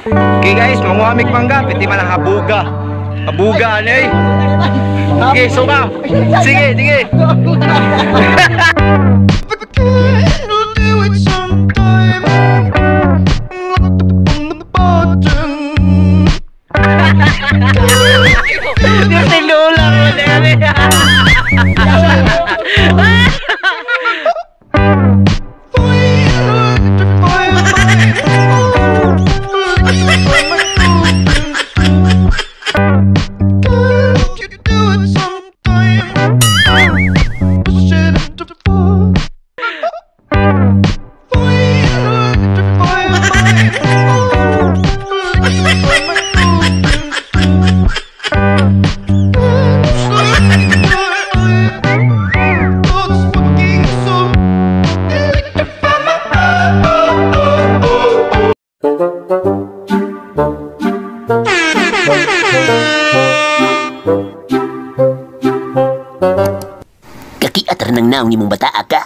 Okay guys, manguhamig mangga, piti man ang habuga. Habuga ano eh. Okay, so ka. Sige, sige. Yung sinulang mo na Kaki atar ng naong ni mong bata ka.